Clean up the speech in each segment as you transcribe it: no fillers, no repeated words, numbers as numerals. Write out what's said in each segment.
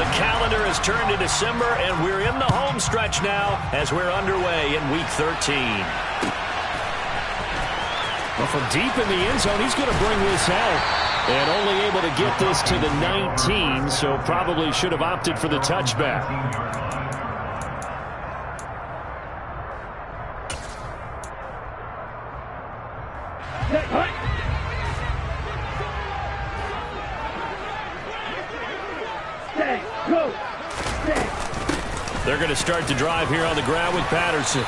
The calendar has turned to December, and we're in the home stretch now as we're underway in Week 13. Well, from deep in the end zone, he's going to bring this out. And only able to get this to the 19, so probably should have opted for the touchback. They're going to start the drive here on the ground with Patterson.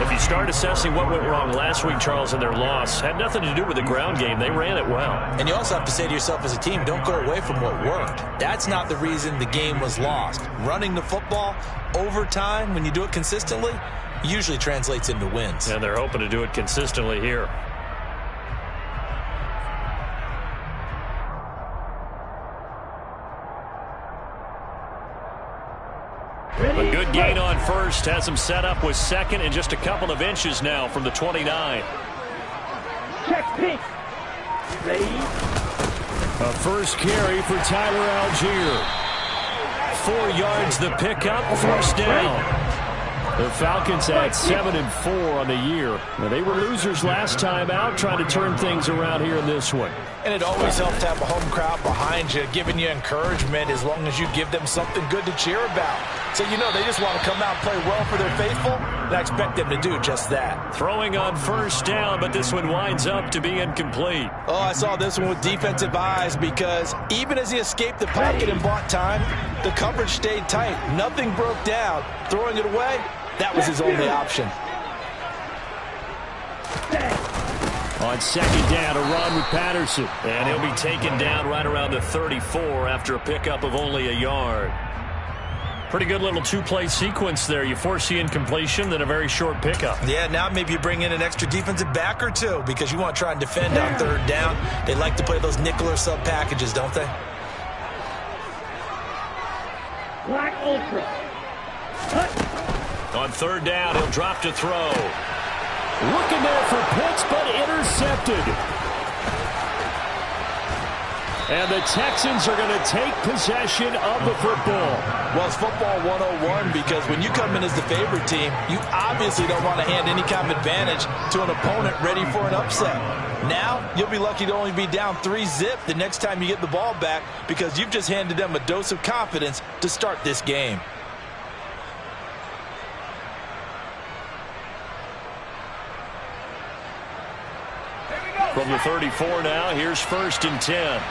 If you start assessing what went wrong last week, Charles, in their loss, had nothing to do with the ground game. They ran it well. And you also have to say to yourself as a team, don't go away from what worked. That's not the reason the game was lost. Running the football over time, when you do it consistently, usually translates into wins. And they're hoping to do it consistently here. A good gain on first. Has him set up with second and just a couple of inches now from the 29. Check pitch. Ready? A first carry for Tyler Algier. 4 yards the pickup, first down. The Falcons at 7-4 on the year. Now, they were losers last time out, trying to turn things around here in this one. And it always helps to have a home crowd behind you, giving you encouragement as long as you give them something good to cheer about. So, you know, they just want to come out and play well for their faithful, and I expect them to do just that. Throwing on first down, but this one winds up to be incomplete. Oh, I saw this one with defensive eyes because even as he escaped the pocket and bought time, the coverage stayed tight. Nothing broke down. Throwing it away, that was his only option. On second down, a run with Patterson. And he'll be taken down right around the 34 after a pickup of only a yard. Pretty good little two-play sequence there. You force the incompletion, then a very short pickup. Yeah, now maybe you bring in an extra defensive back or two because you want to try and defend on third down. They like to play those nickel or sub packages, don't they? Black Ultra. On third down, he'll drop to throw. Looking there for Pitts, but intercepted. And the Texans are going to take possession of the football. Well, it's football 101 because when you come in as the favorite team, you obviously don't want to hand any kind of advantage to an opponent ready for an upset. Now, you'll be lucky to only be down 3-zip the next time you get the ball back because you've just handed them a dose of confidence to start this game. From the 34 now, here's 1st and 10.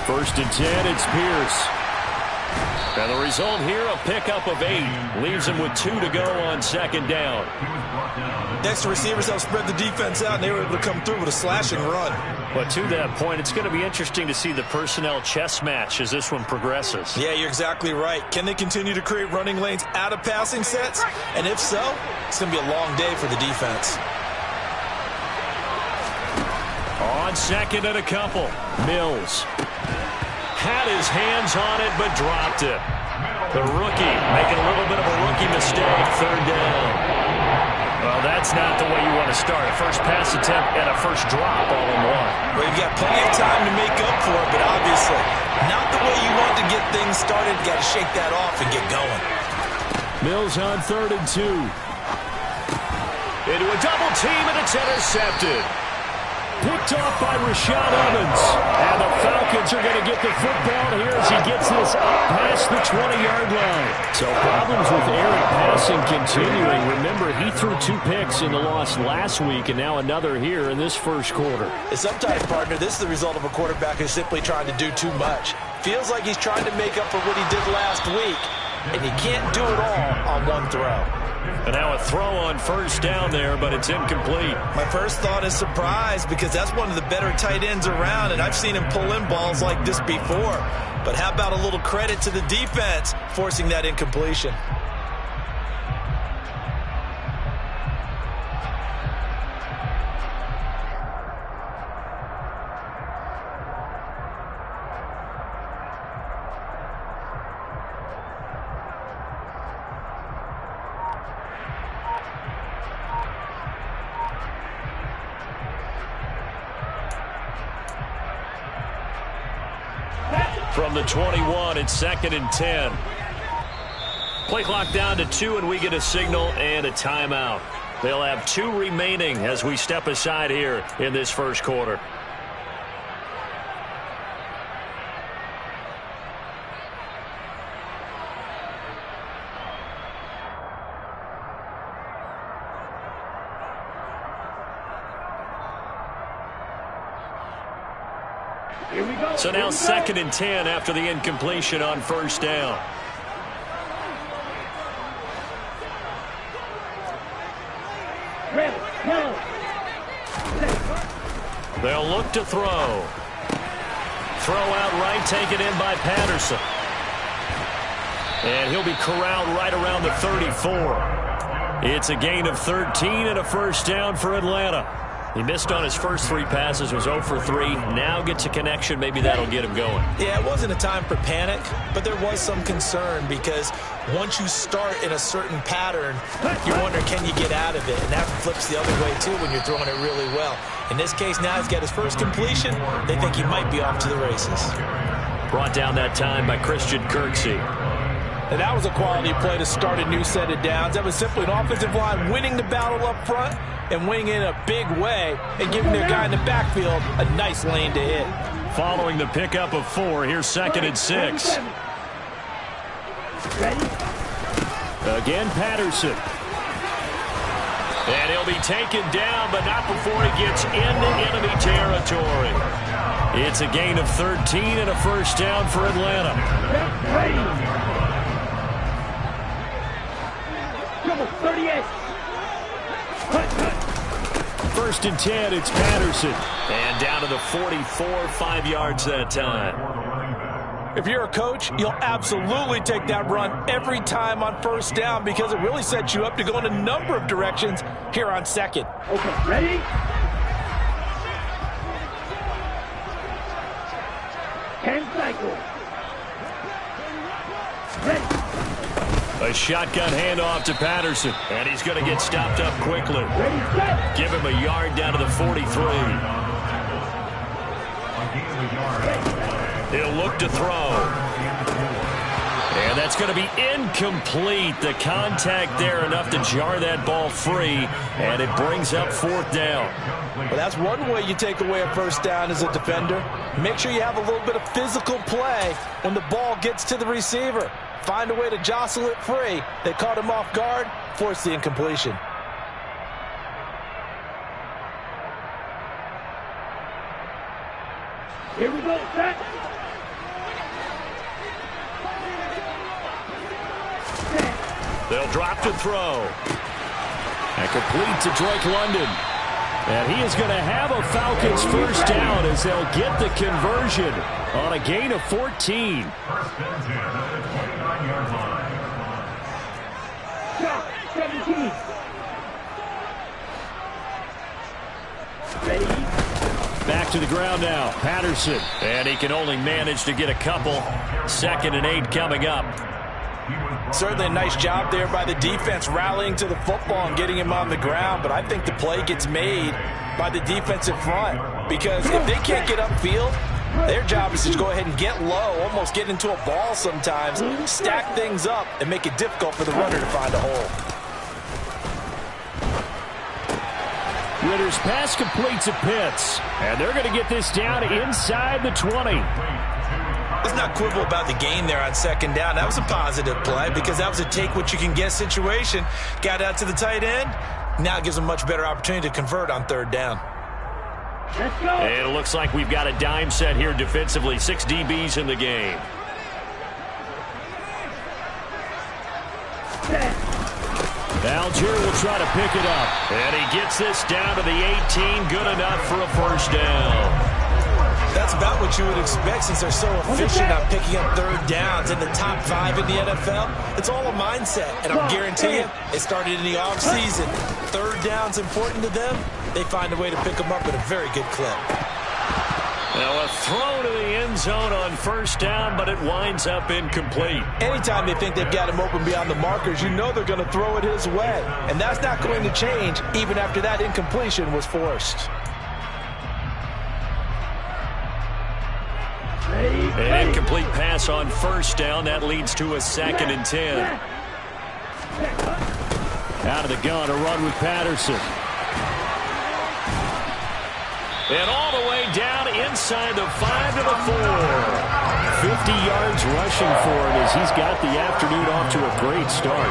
First and 10, it's Pierce. And the result here, a pickup of 8. Leaves him with 2 to go on second down. Next, receivers have spread the defense out, and they were able to come through with a slash and run. But to that point, it's going to be interesting to see the personnel chess match as this one progresses. Yeah, you're exactly right. Can they continue to create running lanes out of passing sets? And if so, it's going to be a long day for the defense. On second and a couple, Mills had his hands on it but dropped it. The rookie making a little bit of a rookie mistake, third down. Well, that's not the way you want to start. A first pass attempt and a first drop all in one. Well, you've got plenty of time to make up for it, but obviously not the way you want to get things started. You've got to shake that off and get going. Mills on 3rd and 2. Into a double team, and it's intercepted. Picked off by Rashaan Evans. And the Falcons are going to get the football here as he gets this up past the 20-yard line. So problems with Eric passing continuing. Remember, he threw 2 picks in the loss last week and now another here in this first quarter. And sometimes, partner, this is the result of a quarterback who's simply trying to do too much. Feels like he's trying to make up for what he did last week, and you can't do it all on one throw. And now a throw on first down there, but it's incomplete. My first thought is surprise because that's one of the better tight ends around, and I've seen him pull in balls like this before. But how about a little credit to the defense forcing that incompletion? from the 21. It's 2nd and 10. Play clock down to 2, and we get a signal and a timeout. They'll have 2 remaining as we step aside here in this first quarter. Here we go. So now 2nd and 10 after the incompletion on first down. They'll look to throw. Throw out right, taken in by Patterson. And he'll be corralled right around the 34. It's a gain of 13 and a first down for Atlanta. He missed on his first 3 passes, was 0 for 3. Now gets a connection. Maybe that'll get him going. Yeah, it wasn't a time for panic, but there was some concern because once you start in a certain pattern, you wonder, can you get out of it? And that flips the other way, too, when you're throwing it really well. In this case, now he's got his first completion. They think he might be off to the races. Brought down that time by Christian Kirksey. And that was a quality play to start a new set of downs. That was simply an offensive line winning the battle up front and winning in a big way and giving their guy in the backfield a nice lane to hit. Following the pickup of 4, here's 2nd and 6. Again, Patterson. And he'll be taken down, but not before he gets into enemy territory. It's a gain of 13 and a first down for Atlanta. Double 38. 1st and 10, it's Patterson. And down to the 44, 5 yards that time. If you're a coach, you'll absolutely take that run every time on first down because it really sets you up to go in a number of directions here on 2nd. Okay, ready? Cycle. Ready. A shotgun handoff to Patterson, and he's going to get stopped up quickly. Ready, set. Give him a yard down to the 43. He'll look to throw. And that's going to be incomplete. The contact there enough to jar that ball free, and it brings up 4th down. Well, that's one way you take away a first down as a defender. Make sure you have a little bit of physical play when the ball gets to the receiver. Find a way to jostle it free. They caught him off guard, forced the incompletion. Here we go, set. They'll drop to throw. And complete to Drake London. And he is going to have a Falcons first down as they'll get the conversion on a gain of 14. Shot, 17. Ready. Back to the ground now, Patterson. And he can only manage to get a couple. 2nd and 8 coming up. Certainly a nice job there by the defense rallying to the football and getting him on the ground, but I think the play gets made by the defensive front because if they can't get upfield, their job is to go ahead and get low, almost get into a ball sometimes, stack things up, and make it difficult for the runner to find a hole. Ritter's pass completes to Pitts, and they're going to get this down inside the 20. Let's not quibble about the gain there on 2nd down. That was a positive play because that was a take-what-you-can-get situation. Got out to the tight end. Now it gives them a much better opportunity to convert on 3rd down. Let's go. And it looks like we've got a dime set here defensively. 6 DBs in the game. Algier will try to pick it up. And he gets this down to the 18. Good enough for a first down. That's about what you would expect since they're so efficient on picking up 3rd downs in the top 5 in the NFL. It's all a mindset, and I'll guarantee you, it started in the offseason. 3rd down's important to them. They find a way to pick them up at a very good clip. Now a throw to the end zone on first down, but it winds up incomplete. Anytime they think they've got him open beyond the markers, you know they're going to throw it his way. And that's not going to change even after that incompletion was forced. And incomplete incomplete pass on first down. That leads to a 2nd and 10. Out of the gun, a run with Patterson. And all the way down inside the 5 to the 4. 50 yards rushing for him as he's got the afternoon off to a great start.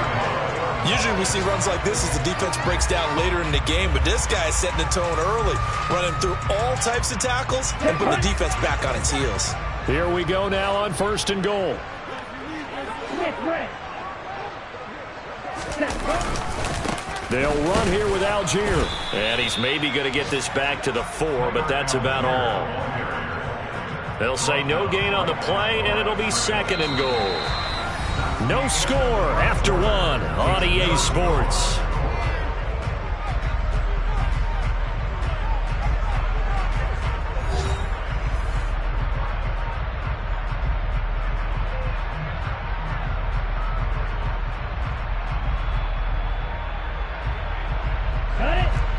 Usually we see runs like this as the defense breaks down later in the game, but this guy is setting the tone early, running through all types of tackles and putting the defense back on its heels. Here we go now on 1st and goal. They'll run here with Algier. And he's maybe going to get this back to the 4, but that's about all. They'll say no gain on the play, and it'll be 2nd and goal. No score after 1 on EA Sports.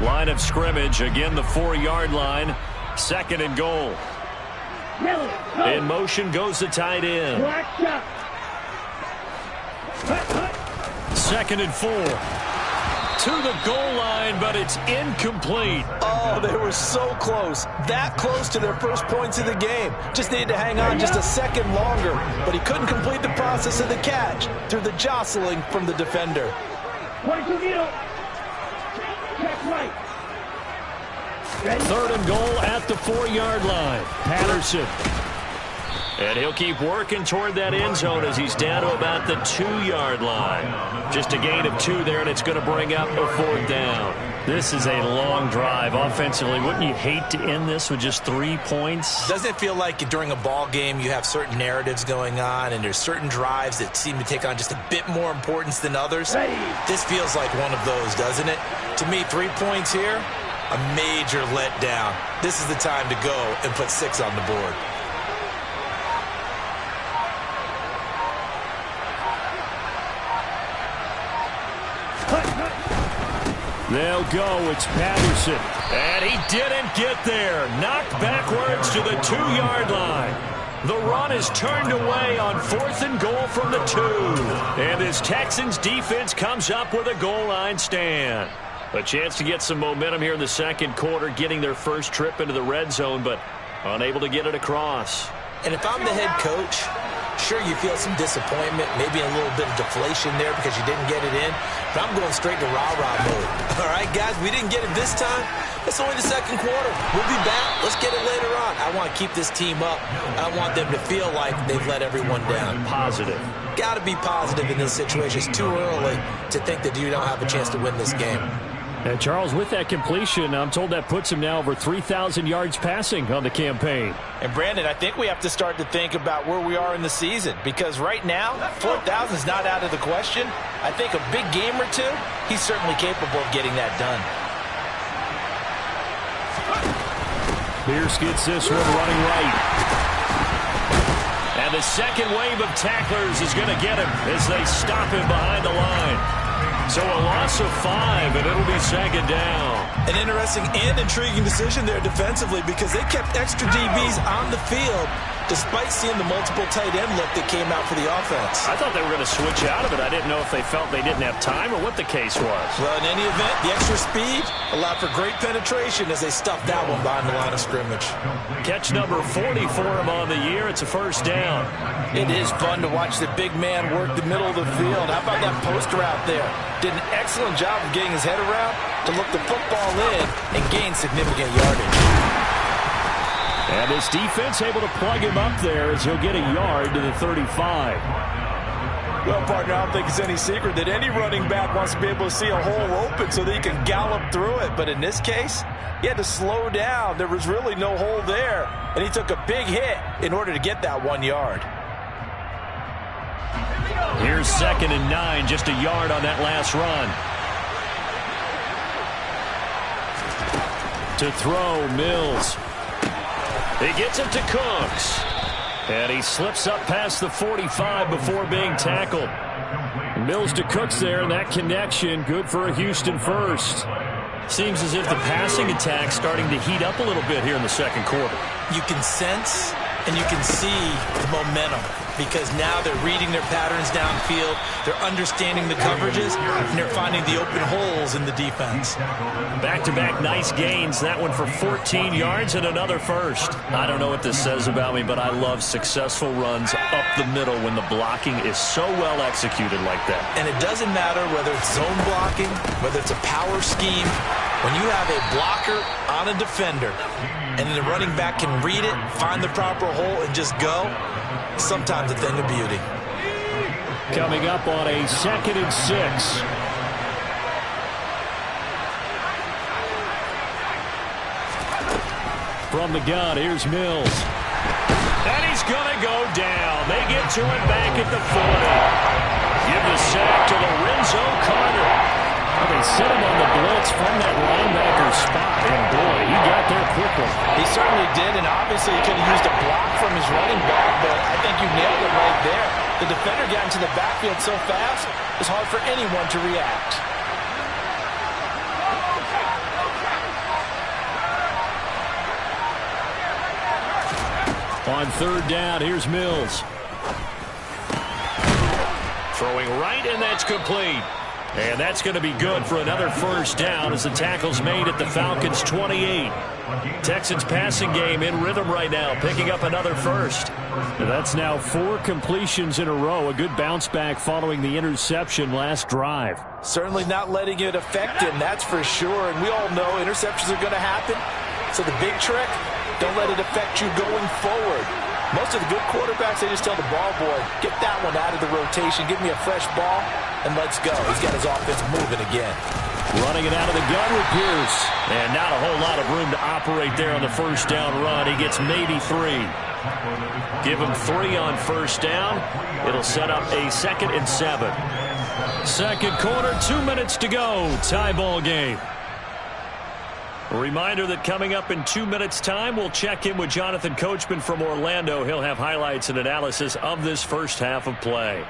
Line of scrimmage, again the 4-yard line. 2nd and goal. In motion goes the tight end. 2nd and 4. To the goal line, but it's incomplete. Oh, they were so close. That close to their first points of the game. Just needed to hang on just a second longer, but he couldn't complete the process of the catch through the jostling from the defender. 22 middle. Check right. 3rd and goal at the 4-yard line. Patterson. And he'll keep working toward that end zone as he's down to about the 2-yard line. Just a gain of 2 there, and it's going to bring up a 4th down. This is a long drive offensively. Wouldn't you hate to end this with just 3 points? Doesn't it feel like during a ball game you have certain narratives going on and there's certain drives that seem to take on just a bit more importance than others? This feels like one of those, doesn't it? To me, 3 points here, a major letdown. This is the time to go and put 6 on the board. They'll go. It's Patterson. And he didn't get there. Knocked backwards to the 2-yard line. The run is turned away on 4th and goal from the 2. And this Texans defense comes up with a goal line stand. A chance to get some momentum here in the 2nd quarter, getting their first trip into the red zone, but unable to get it across. And if I'm the head coach, sure, you feel some disappointment, maybe a little bit of deflation there because you didn't get it in. But I'm going straight to rah-rah mode. All right, guys, we didn't get it this time. It's only the 2nd quarter. We'll be back. Let's get it later on. I want to keep this team up. I want them to feel like they've let everyone down. Positive. Got to be positive in this situation. It's too early to think that you don't have a chance to win this game. And Charles, with that completion, I'm told that puts him now over 3,000 yards passing on the campaign. And Brandon, I think we have to start to think about where we are in the season, because right now, 4,000 is not out of the question. I think a big game or 2, he's certainly capable of getting that done. Pierce gets this one running right. And the 2nd wave of tacklers is going to get him as they stop him behind the line. So a loss of 5, and it'll be 2nd down. An interesting and intriguing decision there defensively, because they kept extra DBs on the field despite seeing the multiple tight end look that came out for the offense. I thought they were going to switch out of it. I didn't know if they felt they didn't have time or what the case was. Well, in any event, the extra speed allowed for great penetration as they stuffed that one behind the line of scrimmage. Catch number 40 for him on the year. It's a 1st down. It is fun to watch the big man work the middle of the field. How about that post route there? Did an excellent job of getting his head around to look the football in and gain significant yardage. And this defense able to plug him up there as he'll get a yard to the 35. Well, partner, I don't think it's any secret that any running back wants to be able to see a hole open so that he can gallop through it. But in this case, he had to slow down. There was really no hole there. And he took a big hit in order to get that 1 yard. Here's 2nd and 9, just a yard on that last run. To throw, Mills. He gets it to Cooks. And he slips up past the 45 before being tackled. Mills to Cooks there, and that connection good for a Houston first. Seems as if the passing attack's starting to heat up a little bit here in the 2nd quarter. You can sense And you can see the momentum because now they're reading their patterns downfield, they're understanding the coverages, and they're finding the open holes in the defense. Back-to-back nice gains. That one for 14 yards and another first. I don't know what this says about me, but I love successful runs up the middle when the blocking is so well executed like that. And it doesn't matter whether it's zone blocking, whether it's a power scheme. When you have a blocker on a defender and the running back can read it, find the proper hole, and just go, sometimes a thing of beauty. Coming up on a 2nd and 6. From the gun, here's Mills. And he's going to go down. They get to him back at the 40. Give the sack to Lorenzo Carter. Well, they set him on the blitz from that linebacker spot, and boy, he got there quickly. He certainly did, and obviously he could have used a block from his running back, but I think you nailed it right there. The defender got into the backfield so fast, it's hard for anyone to react. On 3rd down, here's Mills. Throwing right, and that's complete. And that's going to be good for another first down as the tackle's made at the Falcons' 28. Texans passing game in rhythm right now, picking up another first. And that's now 4 completions in a row. A good bounce back following the interception last drive. Certainly not letting it affect him, that's for sure. And we all know interceptions are going to happen. So the big trick, don't let it affect you going forward. Most of the good quarterbacks, they just tell the ball boy, get that one out of the rotation, give me a fresh ball, and let's go. He's got his offense moving again. Running it out of the gun with Pierce. And not a whole lot of room to operate there on the first down run. He gets maybe 3. Give him 3 on first down. It'll set up a 2nd and 7. Second quarter, 2 minutes to go. Tie ball game. A reminder that coming up in 2 minutes' time, we'll check in with Jonathan Coachman from Orlando. He'll have highlights and analysis of this first half of play.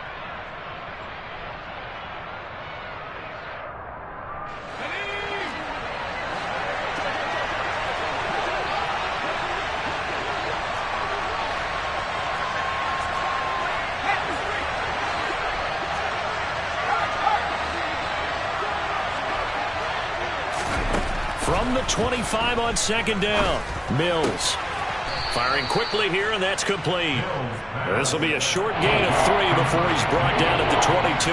From the 25 on 2nd down, Mills. Firing quickly here, and that's complete. This will be a short gain of 3 before he's brought down at the 22.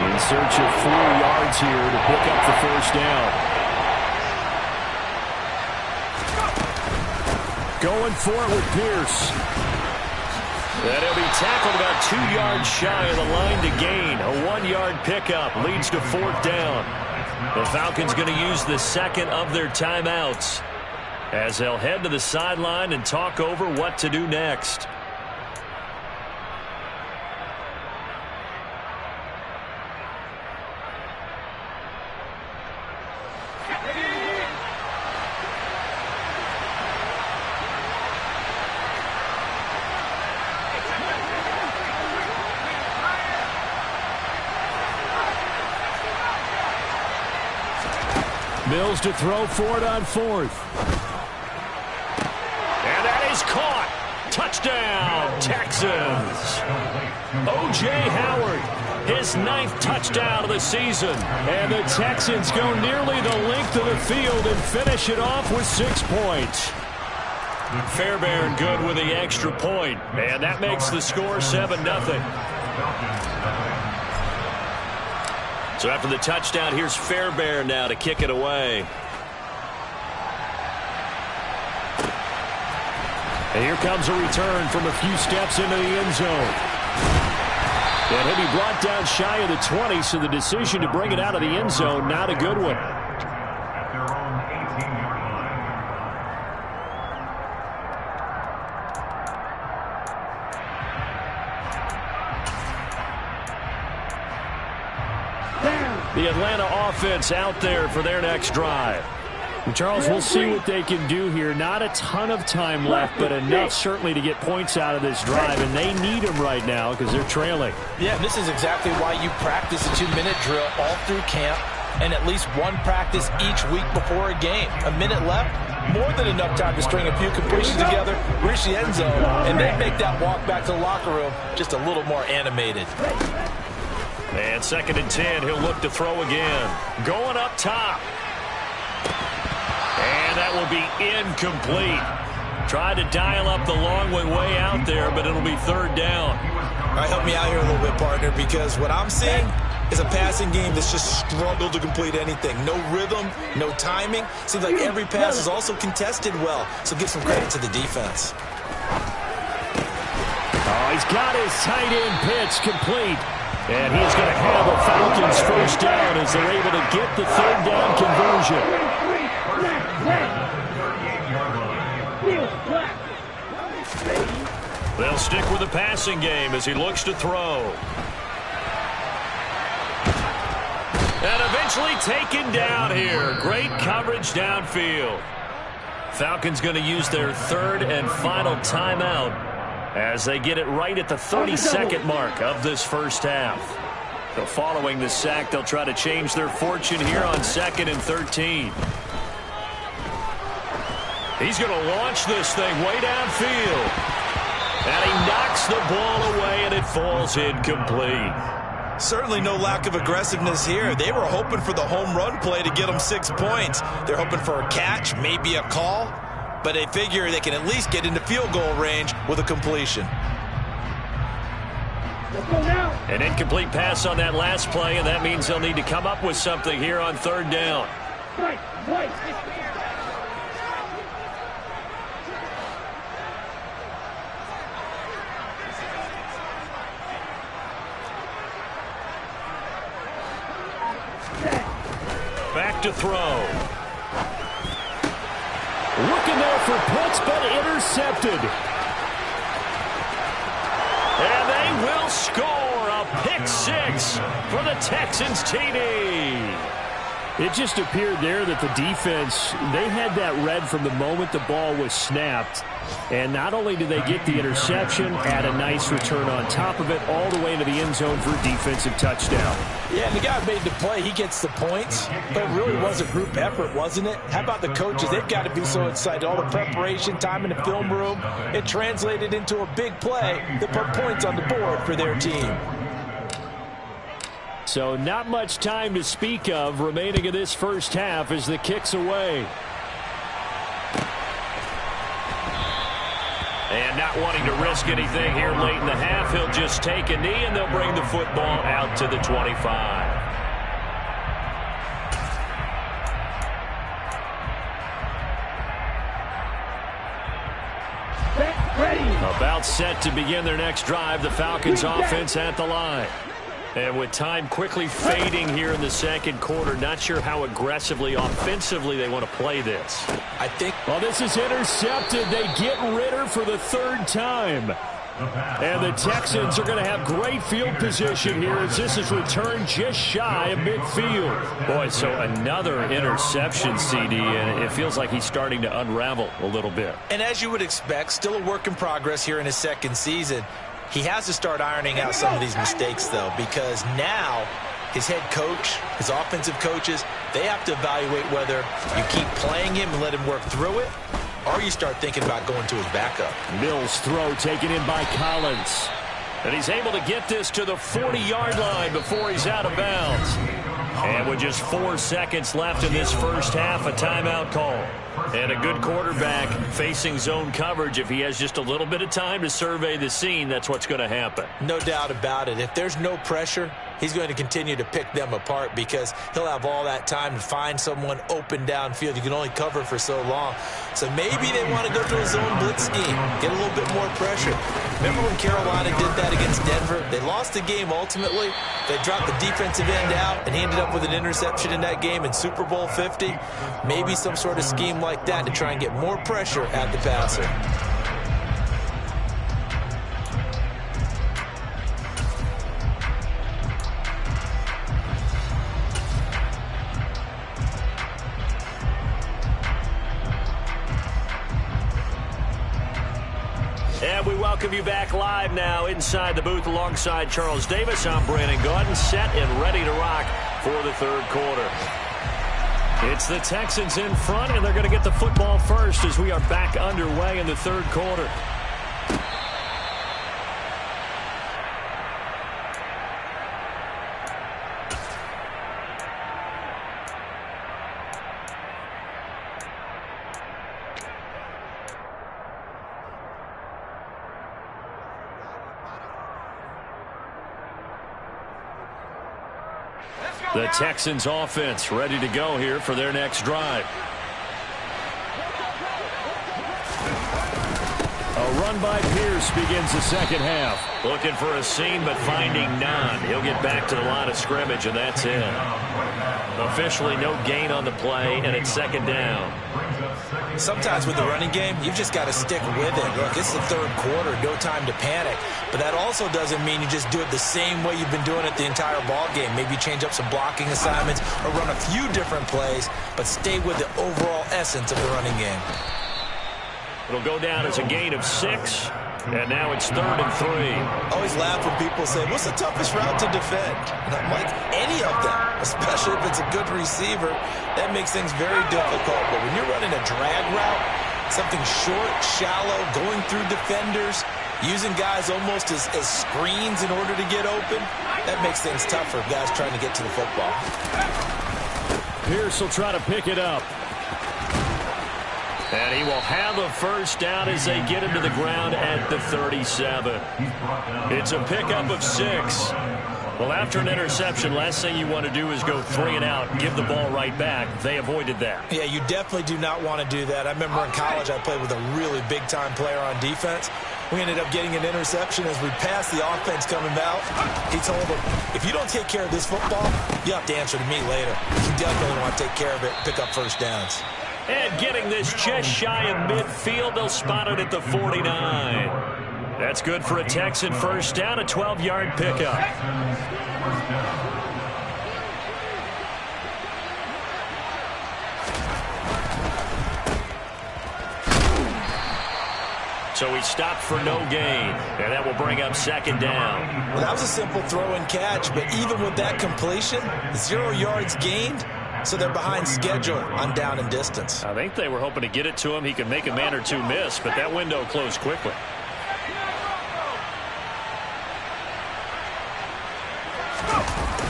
In search of 4 yards here to pick up the first down. Going for it with Pierce. And he'll be tackled about 2 yards shy of the line to gain. A 1-yard pickup leads to 4th down. The Falcons going to use the 2nd of their timeouts as they'll head to the sideline and talk over what to do next. Mills to throw for it on 4th. And that is caught. Touchdown, Texans. O.J. Howard, his 9th touchdown of the season. And the Texans go nearly the length of the field and finish it off with 6 points. Fairbairn good with the extra point. And that makes the score 7-0. So after the touchdown, here's Fairbairn now to kick it away. And here comes a return from a few steps into the end zone. And he'll be brought down shy of the 20, so the decision to bring it out of the end zone, not a good one. The Atlanta offense out there for their next drive. Charles, we'll see what they can do here. Not a ton of time left, but enough certainly to get points out of this drive, and they need them right now because they're trailing. Yeah, this is exactly why you practice a 2-minute drill all through camp. and at least one practice each week before a game. A minute left, more than enough time to string a few completions together, reach the end zone, and then make that walk back to the locker room just a little more animated. And 2nd and 10, he'll look to throw again. Going up top. And that will be incomplete. Tried to dial up the long way out there, but it'll be 3rd down. All right, help me out here a little bit, partner, because what I'm seeing is a passing game that's just struggled to complete anything. No rhythm, no timing. Seems like every pass is also contested well, so give some credit to the defense. Oh, he's got his tight end pitch complete. And he's going to have a Falcons 1st down as they're able to get the 3rd down conversion. They'll stick with the passing game as he looks to throw. And eventually taken down here. Great coverage downfield. Falcons going to use their 3rd and final timeout as they get it right at the 32nd mark of this 1st half. So following the sack, they'll try to change their fortune here on 2nd and 13. He's going to launch this thing way downfield. And he knocks the ball away, and it falls incomplete. Certainly no lack of aggressiveness here. They were hoping for the home run play to get them 6 points. They're hoping for a catch, maybe a call, but they figure they can at least get into field goal range with a completion. An incomplete pass on that last play, and that means they'll need to come up with something here on 3rd down. Back to throw. Looking there for Pitts, but intercepted. And they will score a pick 6 for the Texans TD. It just appeared there that the defense, they had that read from the moment the ball was snapped. And not only did they get the interception, add a nice return on top of it, all the way into the end zone for a defensive touchdown. Yeah, and the guy made the play. He gets the points. But it really was a group effort, wasn't it? How about the coaches? They've got to be so excited. All the preparation, time in the film room, it translated into a big play that put points on the board for their team. So not much time to speak of remaining in this 1st half as the kick's away. And not wanting to risk anything here late in the half, he'll just take a knee and they'll bring the football out to the 25. About set to begin their next drive, the Falcons offense at the line. And with time quickly fading here in the 2nd quarter, not sure how aggressively, offensively they want to play this. I think... Well, this is intercepted. They get Ritter for the 3rd time. And the Texans are going to have great field position here as this is returned just shy of midfield. Boy, so another interception, CD, and it feels like he's starting to unravel a little bit. And as you would expect, still a work in progress here in his 2nd season. He has to start ironing out some of these mistakes, though, because now his head coach, his offensive coaches, they have to evaluate whether you keep playing him and let him work through it, or you start thinking about going to his backup. Mills' throw taken in by Collins. And he's able to get this to the 40-yard line before he's out of bounds. And with just 4 seconds left in this 1st half, a timeout call. And a good quarterback facing zone coverage. If he has just a little bit of time to survey the scene, that's what's going to happen. No doubt about it. If there's no pressure, he's going to continue to pick them apart because he'll have all that time to find someone open downfield. You can only cover for so long. So maybe they want to go to a zone blitz scheme, get a little bit more pressure. Remember when Carolina did that against Denver? They lost the game ultimately. They dropped the defensive end out, and he ended up with an interception in that game in Super Bowl 50. Maybe some sort of scheme like that to try and get more pressure at the passer. And we welcome welcome you back live now inside the booth alongside Charles Davis. I'm Brandon Gaudin, set and ready to rock for the third quarter. It's the Texans in front, and they're going to get the football first as we are back underway in the third quarter. The Texans offense ready to go here for their next drive. A run by Pierce begins the second half. Looking for a seam, but finding none. He'll get back to the line of scrimmage, and that's it. Officially no gain on the play, and it's second down. Sometimes with the running game, you've just got to stick with it. Look, it's the third quarter, no time to panic. But that also doesn't mean you just do it the same way you've been doing it the entire ball game. Maybe change up some blocking assignments or run a few different plays, but stay with the overall essence of the running game. It'll go down as a gain of 6, and now it's 3rd and 3. I always laugh when people say, what's the toughest route to defend? And I'm like, any of them, especially if it's a good receiver. That makes things very difficult. But when you're running a drag route, something short, shallow, going through defenders, using guys almost as screens in order to get open, that makes things tough for guys trying to get to the football. Pierce will try to pick it up. And he will have a first down as they get him to the ground at the 37. It's a pickup of 6. Well, after an interception, last thing you want to do is go 3 and out and give the ball right back. They avoided that. Yeah, you definitely do not want to do that. I remember in college I played with a really big-time player on defense. We ended up getting an interception as we passed the offense coming out. He told him, if you don't take care of this football, you have to answer to me later. You definitely want to take care of it, pick up first downs. And getting this just shy of midfield, they'll spot it at the 49. That's good for a Texan first down, a 12-yard pickup. So he stopped for no gain, and that will bring up second down. Well, that was a simple throw and catch, but even with that completion, 0 yards gained. So they're behind schedule on down and distance. I think they were hoping to get it to him. He could make a man or two miss, but that window closed quickly.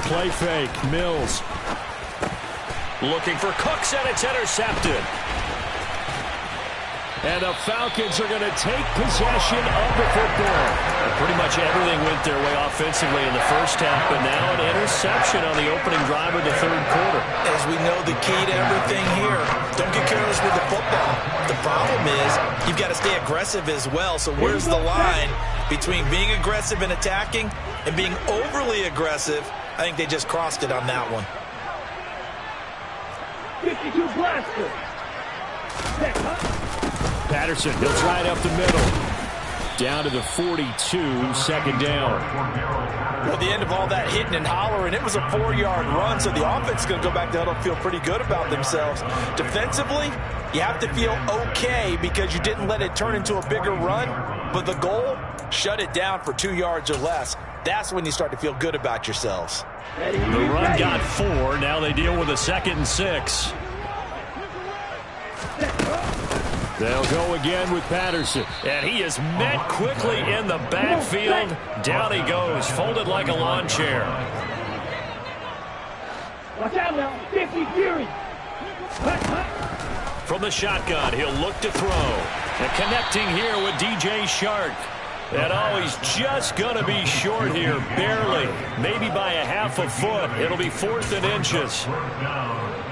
Play fake. Mills. Looking for Cooks, and it's intercepted. And the Falcons are going to take possession of the football. Pretty much everything went their way offensively in the first half, but now an interception on the opening drive of the third quarter. As we know, the key to everything here, don't get careless with the football. The problem is you've got to stay aggressive as well. So where's the line between being aggressive and attacking and being overly aggressive? I think they just crossed it on that one. 52 blaster. Patterson, he'll try it up the middle. Down to the 42, second down. Well, the end of all that hitting and hollering, it was a 4-yard run, so the offense is going to go back down and feel pretty good about themselves. Defensively, you have to feel okay because you didn't let it turn into a bigger run, but the goal, shut it down for 2 yards or less. That's when you start to feel good about yourselves. The run got 4. Now they deal with a 2nd and 6. They'll go again with Patterson. And he is met quickly in the backfield. Down he goes, folded like a lawn chair. Watch out now, 50 Fury. From the shotgun, he'll look to throw. And connecting here with DJ Chark. And oh, he's just going to be short here, barely. Maybe by a half a foot. It'll be 4th and inches.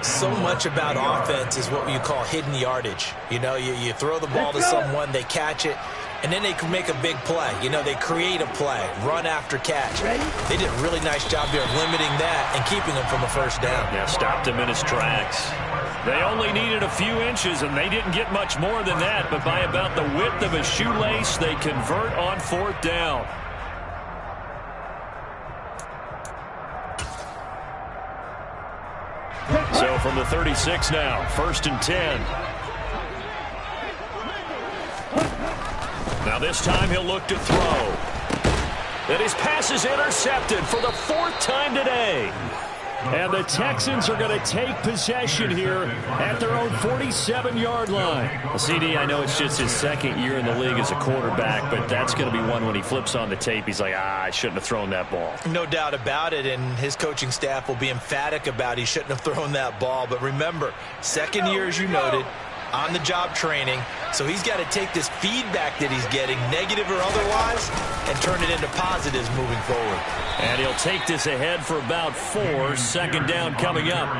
So much about offense is what you call hidden yardage. You know, you throw the ball to someone, they catch it, and then they can make a big play. You know, they create a play, run after catch. They did a really nice job here of limiting that and keeping him from a first down. Yeah, stopped him in his tracks. They only needed a few inches, and they didn't get much more than that, but by about the width of a shoelace, they convert on 4th down. So from the 36 now, 1st and 10. Now this time he'll look to throw. And his pass is intercepted for the 4th time today. And the Texans are going to take possession here at their own 47-yard line. Well, CD, I know it's just his 2nd year in the league as a quarterback, but that's going to be one when he flips on the tape. He's like, I shouldn't have thrown that ball. No doubt about it, and his coaching staff will be emphatic about he shouldn't have thrown that ball. But remember, 2nd year, as you noted, on-the-job training. So he's got to take this feedback that he's getting, negative or otherwise, and turn it into positives moving forward. And he'll take this ahead for about 4. 2nd down coming up.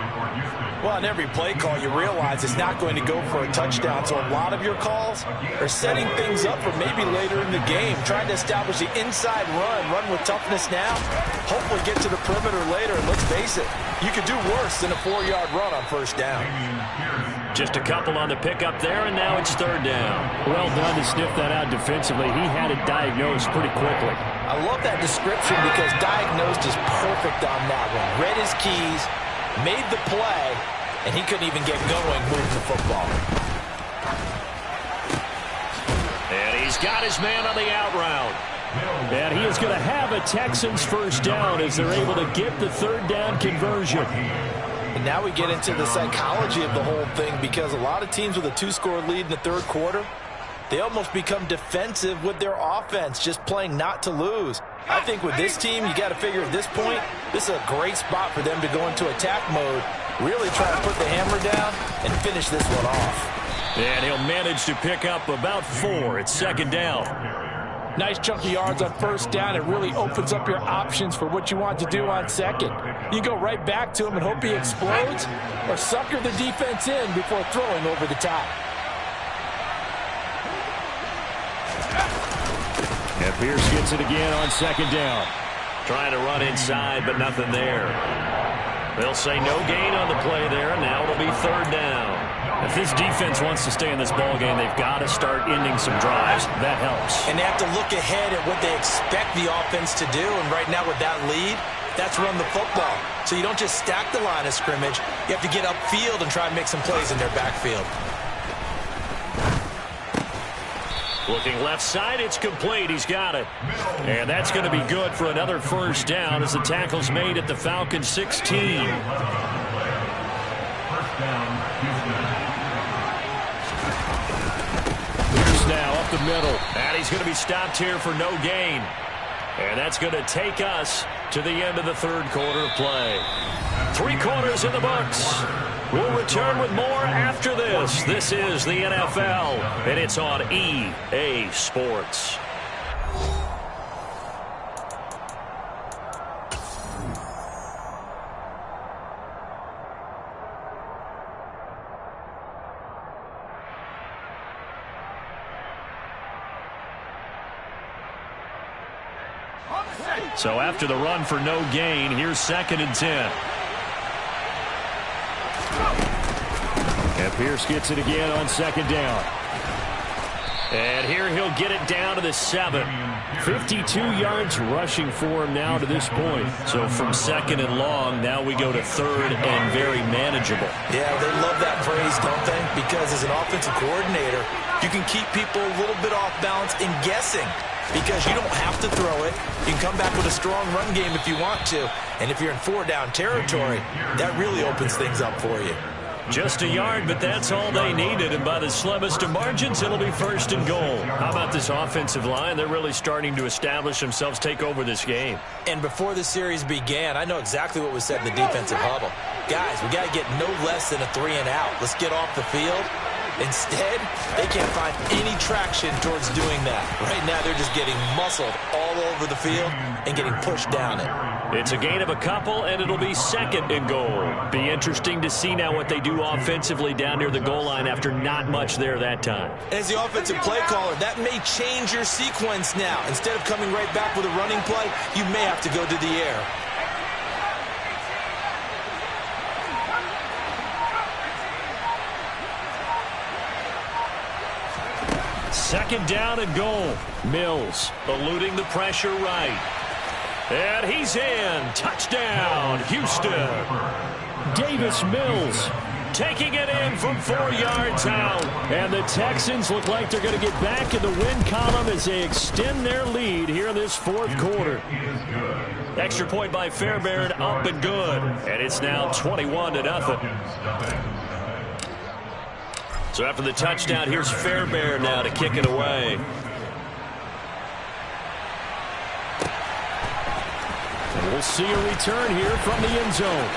Well, on every play call, you realize it's not going to go for a touchdown. So a lot of your calls are setting things up for maybe later in the game, trying to establish the inside run with toughness now, hopefully get to the perimeter later. And let's face it, you could do worse than a 4-yard run on 1st down. Just a couple on the pickup there, and now it's 3rd down. Well done to sniff that out defensively. He had it diagnosed pretty quickly. I love that description because diagnosed is perfect on that one. Read his keys, made the play, and he couldn't even get going moving the football. And he's got his man on the out route. And he is going to have a Texans 1st down as they're able to get the 3rd down conversion. And now we get into the psychology of the whole thing, because a lot of teams with a 2-score lead in the 3rd quarter, they almost become defensive with their offense, just playing not to lose. I think with this team, you got to figure at this point, this is a great spot for them to go into attack mode, really try to put the hammer down and finish this one off. And he'll manage to pick up about 4. It's 2nd down. Nice chunk of yards on 1st down. It really opens up your options for what you want to do on 2nd. You go right back to him and hope he explodes, or sucker the defense in before throwing over the top. And Pierce gets it again on 2nd down. Trying to run inside, but nothing there. They'll say no gain on the play there, and now it'll be 3rd down. If this defense wants to stay in this ballgame, they've got to start ending some drives. That helps. And they have to look ahead at what they expect the offense to do. And right now with that lead, that's run the football. So you don't just stack the line of scrimmage. You have to get upfield and try and make some plays in their backfield. Looking left side, it's complete. He's got it. And that's going to be good for another 1st down as the tackle's made at the Falcons 16. Now up the middle, and he's going to be stopped here for no gain. And that's going to take us to the end of the 3rd quarter of play. 3 quarters in the books. We'll return with more after this. This is the NFL, and it's on EA Sports. So after the run for no gain, here's 2nd and 10. And Pierce gets it again on 2nd down. And here he'll get it down to the 7. 52 yards rushing for him now to this point. So from 2nd and long, now we go to 3rd and very manageable. Yeah, they love that phrase, don't they? Because as an offensive coordinator, you can keep people a little bit off balance and guessing. Because you don't have to throw it. You can come back with a strong run game if you want to. And if you're in 4-down territory, that really opens things up for you. Just a yard, but that's all they needed. And by the slimmest of margins, it'll be 1st and goal. How about this offensive line? They're really starting to establish themselves, take over this game. And before the series began, I know exactly what was said in the defensive huddle. Guys, we got to get no less than a 3-and-out. Let's get off the field. Instead, they can't find any traction towards doing that. Right now, they're just getting muscled all over the field and getting pushed down it. It's a gain of a couple, and it'll be 2nd and goal. Be interesting to see now what they do offensively down near the goal line after not much there that time. As the offensive play caller, that may change your sequence now. Instead of coming right back with a running play, you may have to go to the air. Second down and goal. Mills eluding the pressure right. And he's in. Touchdown, Houston. Davis Mills taking it in from 4 yards out. And the Texans look like they're going to get back in the win column as they extend their lead here in this fourth quarter. Extra point by Fairbairn, up and good. And it's now 21-0. So after the touchdown, here's Fairbairn now to kick it away. And we'll see a return here from the end zone.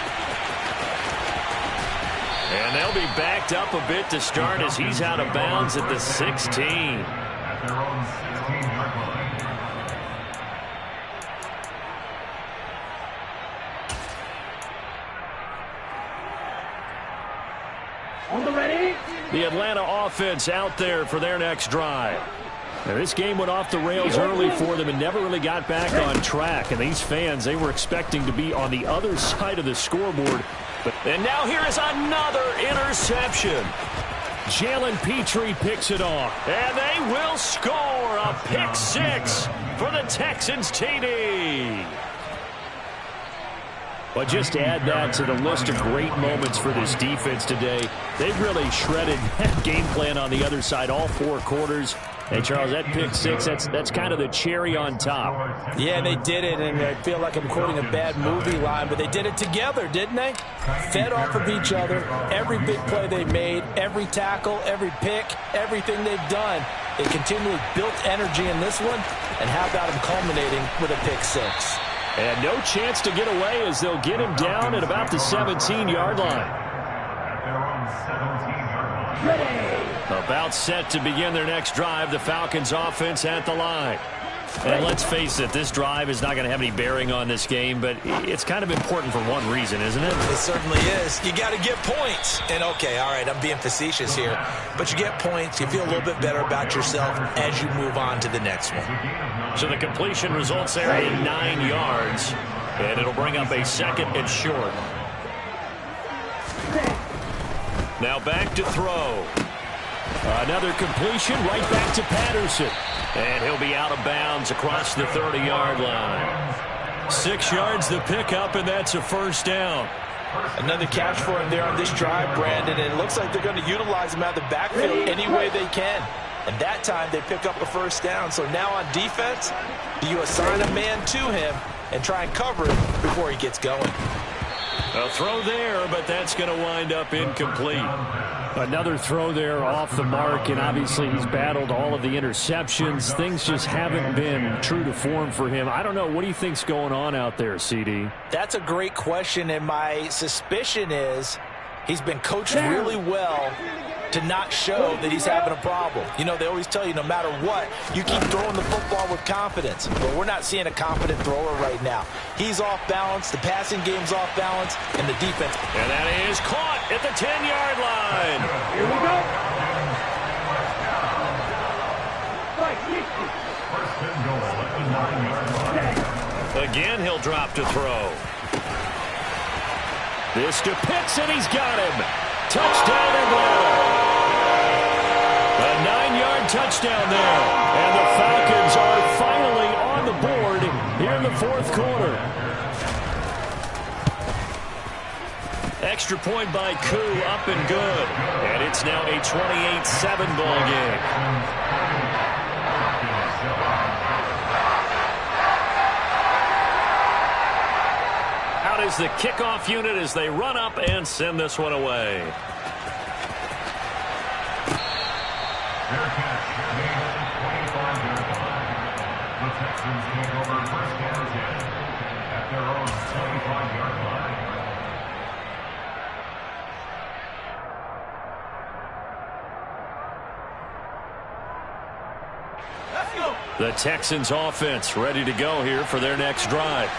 And they'll be backed up a bit to start as he's out of bounds at the 16. On the ready. The Atlanta offense out there for their next drive. Now, this game went off the rails early for them and never really got back on track. And these fans, they were expecting to be on the other side of the scoreboard. And now here is another interception. Jalen Petrie picks it off. And they will score a pick six for the Texans TD. But just to add that to the list of great moments for this defense today, they've really shredded that game plan on the other side all 4 quarters. And, Charles, that pick six, that's kind of the cherry on top. Yeah, they did it, and I feel like I'm quoting a bad movie line, but they did it together, didn't they? Fed off of each other. Every big play they made, every tackle, every pick, everything they've done, they continually built energy in this one, and how about them culminating with a pick six? And no chance to get away as they'll get him down at about the 17-yard line. About set to begin their next drive, the Falcons offense at the line. And let's face it, this drive is not going to have any bearing on this game, but it's kind of important for one reason, isn't it? It certainly is. You got to get points. And, okay, all right, I'm being facetious here. But you get points, you feel a little bit better about yourself as you move on to the next one. So the completion results there in 9 yards, and it'll bring up a second and short. Now back to throw. Another completion right back to Patterson. And he'll be out of bounds across the 30-yard line. 6 yards the pickup, and that's a first down. Another catch for him there on this drive, Brandon, and it looks like they're going to utilize him out of the backfield any way they can. And that time they pick up a first down. So now on defense, do you assign a man to him and try and cover it before he gets going? A throw there, but that's going to wind up incomplete. Another throw there off the mark, and obviously he's battled all of the interceptions. Things just haven't been true to form for him. I don't know. What do you think's going on out there, CD? That's a great question, and my suspicion is he's been coached really well to not show that he's having a problem. You know, they always tell you no matter what, you keep throwing the football with confidence. But we're not seeing a confident thrower right now. He's off balance, the passing game's off balance, and the defense. And that is caught at the 10-yard line. Here we go. Right, Again, he'll drop to throw. This to Pitts, and he's got him. Touchdown, Atlanta. A 9-yard touchdown there. And the Falcons are finally on the board here in the fourth quarter. Extra point by Koo, up and good. And it's now a 28-7 ball game. Out is the kickoff unit as they run up and send this one away. The Texans take over first and 10 at their own 25-yard line. The Texans offense ready to go here for their next drive.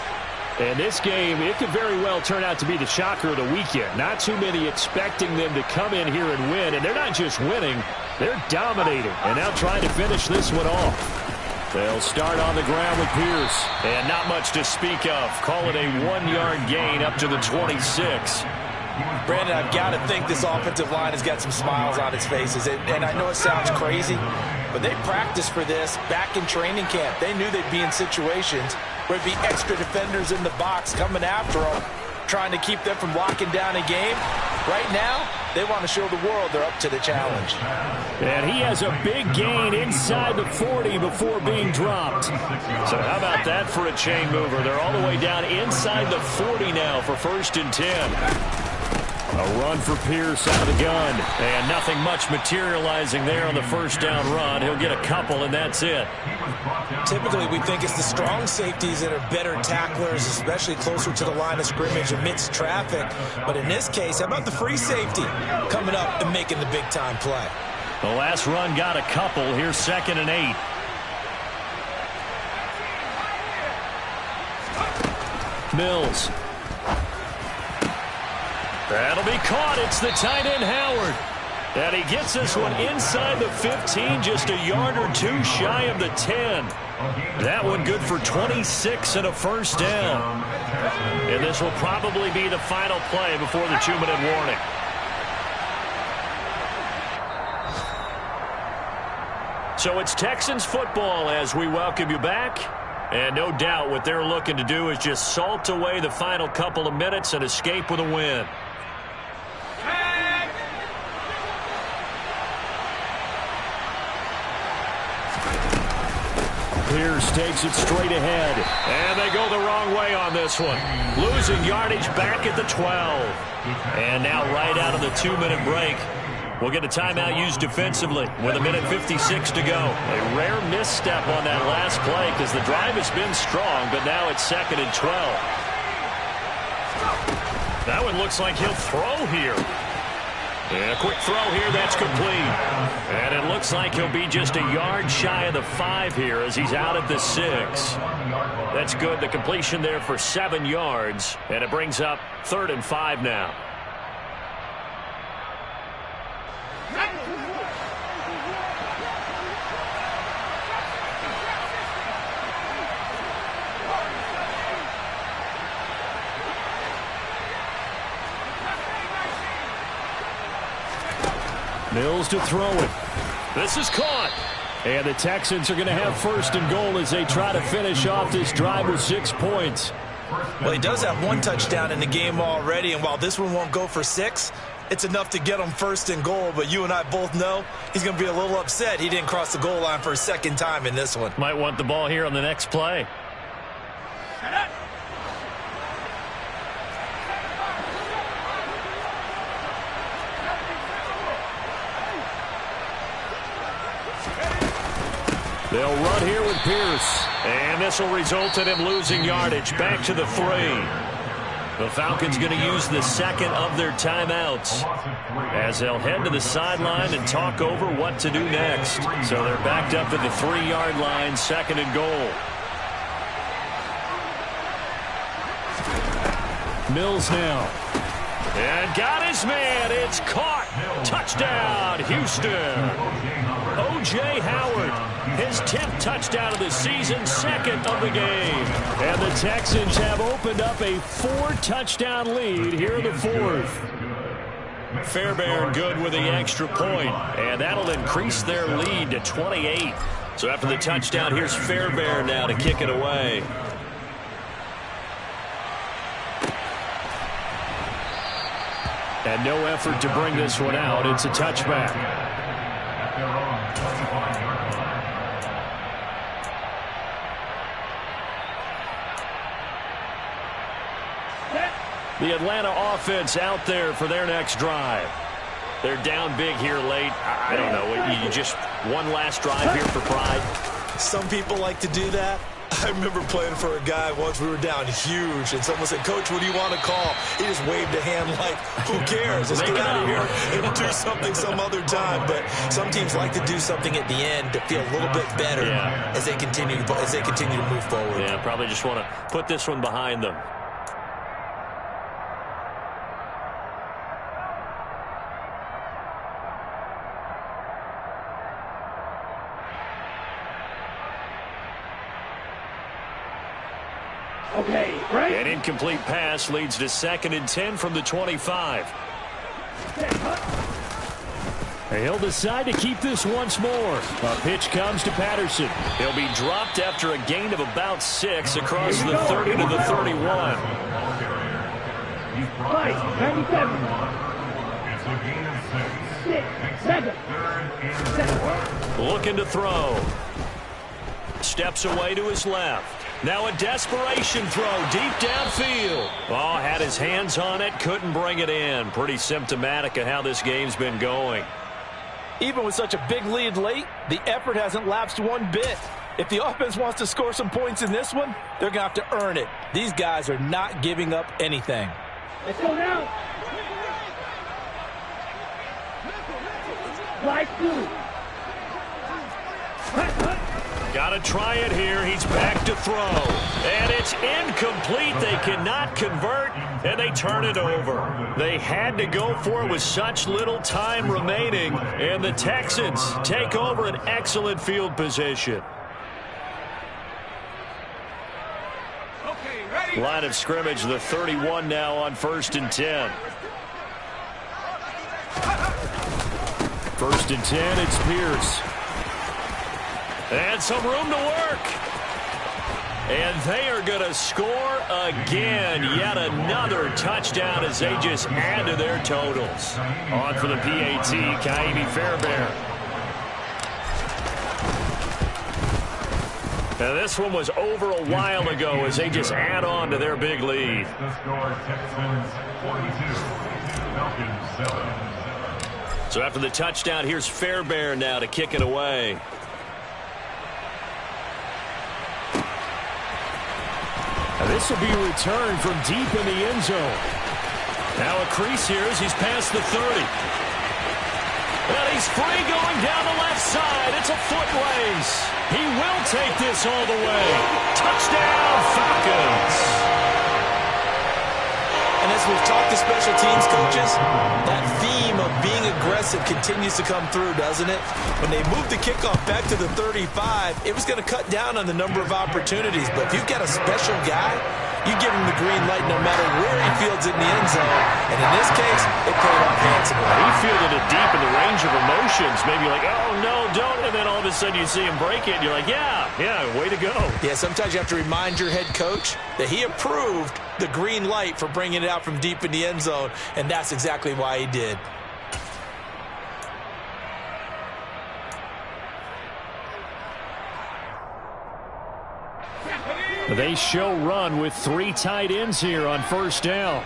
And this game, it could very well turn out to be the shocker of the weekend. Not too many expecting them to come in here and win. And they're not just winning, they're dominating. And now trying to finish this one off. They'll start on the ground with Pierce. And not much to speak of. Call it a 1-yard gain up to the 26. Brandon, I've got to think this offensive line has got some smiles on its faces. And I know it sounds crazy, but they practiced for this back in training camp. They knew they'd be in situations where it'd be extra defenders in the box coming after them. trying to keep them from locking down a game. Right now, they want to show the world they're up to the challenge. And he has a big gain inside the 40 before being dropped. So how about that for a chain mover? They're all the way down inside the 40 now for 1st and 10. A run for Pierce out of the gun. And nothing much materializing there on the 1st down run. He'll get a couple, and that's it. Typically, we think it's the strong safeties that are better tacklers, especially closer to the line of scrimmage amidst traffic. But in this case, how about the free safety coming up and making the big-time play? The last run got a couple. Here's 2nd and 8. Mills. That'll be caught. It's the tight end, Howard. And he gets this one inside the 15, just a yard or two shy of the 10. That one good for 26 and a 1st down. And this will probably be the final play before the 2-minute warning. So it's Texans football as we welcome you back. And no doubt what they're looking to do is just salt away the final couple of minutes and escape with a win. Pierce takes it straight ahead. And they go the wrong way on this one. Losing yardage back at the 12. And now right out of the 2-minute break, we'll get a timeout used defensively with 1:56 to go. A rare misstep on that last play because the drive has been strong, but now it's 2nd and 12. That one looks like he'll throw here. And a quick throw here, that's complete. And it looks like he'll be just a yard shy of the 5 here as he's out at the 6. That's good. The completion there for 7 yards. And it brings up 3rd and 5 now. Mills to throw it. This is caught. And the Texans are going to have 1st and goal as they try to finish off this drive with 6 points. Well, he does have 1 touchdown in the game already, and while this one won't go for 6, it's enough to get him 1st and goal. But you and I both know he's going to be a little upset he didn't cross the goal line for a 2nd time in this one. Might want the ball here on the next play. They'll run here with Pierce. And this will result in him losing yardage back to the 3. The Falcons going to use the 2nd of their timeouts as they'll head to the sideline and talk over what to do next. So they're backed up at the 3-yard line, 2nd and goal. Mills now. And got his man. It's caught. Touchdown, Houston. O.J. Howard, his 10th touchdown of the season, 2nd of the game. And the Texans have opened up a 4-touchdown lead here in the 4th. Fairbairn good with the extra point, and that'll increase their lead to 28. So after the touchdown, here's Fairbairn now to kick it away. And no effort to bring this one out. It's a touchback. The Atlanta offense out there for their next drive. They're down big here late. I don't know. You just one last drive here for pride. Some people like to do that. I remember playing for a guy once. We were down huge, and someone said, "Coach, what do you want to call?" He just waved a hand like, "Who cares? Let's get out of here and do something some other time." But some teams like to do something at the end to feel a little bit better as they continue to move forward. Yeah, probably just want to put this one behind them. Okay, right. An incomplete pass leads to 2nd and 10 from the 25. He'll decide to keep this once more. A pitch comes to Patterson. He'll be dropped after a gain of about 6 across the 30 to the 31. He's brought Fight, down 97. It's a gain of 6. 6, 7. Third and 7. Looking to throw. Steps away to his left. Now a desperation throw deep downfield. Oh, had his hands on it, couldn't bring it in. Pretty symptomatic of how this game's been going. Even with such a big lead late, the effort hasn't lapsed one bit. If the offense wants to score some points in this one, they're going to have to earn it. These guys are not giving up anything. Let's go now. Slide 2. Got to try it here. He's back to throw. And it's incomplete. They cannot convert, and they turn it over. They had to go for it with such little time remaining, and the Texans take over an excellent field position. Line of scrimmage, the 31 now on 1st and 10. 1st and 10, it's Pierce. And some room to work. And they are going to score again. Yet another touchdown as they just add to their totals. On for the PAT, Ka'imi Fairbairn. Now this one was over a while ago as they just add on to their big lead. The score, Texans 42, Falcons 7. So after the touchdown, here's Fairbairn now to kick it away. This will be returned from deep in the end zone. Now a crease here as he's past the 30. And he's free going down the left side. It's a foot race. He will take this all the way. Touchdown, Falcons. And as we've talked to special teams coaches, that theme of being aggressive continues to come through, doesn't it? When they moved the kickoff back to the 35, it was going to cut down on the number of opportunities. But if you've got a special guy, you give him the green light no matter where he fields it in the end zone. And in this case, it paid off handsomely. He fielded it deep in the range of emotions. Maybe like, oh, no, don't. And then all of a sudden you see him break it, and you're like, yeah, way to go. Yeah, sometimes you have to remind your head coach that he approved the green light for bringing it out from deep in the end zone, and that's exactly why he did. They show run with 3 tight ends here on 1st down.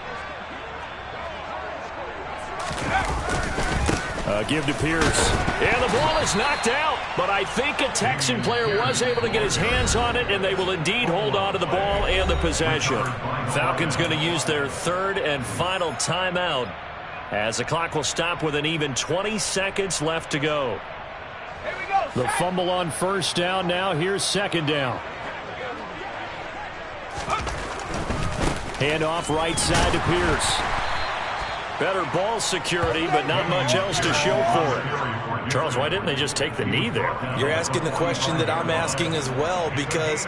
Give to Pierce. And the ball is knocked out, but I think a Texan player was able to get his hands on it, and they will indeed hold on to the ball and the possession. Falcons going to use their 3rd and final timeout as the clock will stop with an even 20 seconds left to go. The fumble on 1st down now. Here's 2nd down. Handoff right side to Pierce. Better ball security, but not much else to show for it. Charles, why didn't they just take the knee there? You're asking the question that I'm asking as well, because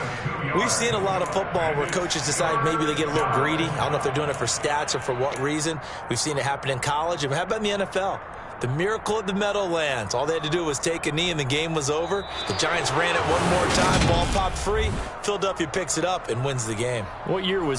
we've seen a lot of football where coaches decide maybe they get a little greedy. I don't know if they're doing it for stats or for what reason. We've seen it happen in college. And how about in the NFL? The miracle at the Meadowlands. All they had to do was take a knee and the game was over. The Giants ran it one more time. Ball popped free. Philadelphia picks it up and wins the game. What year was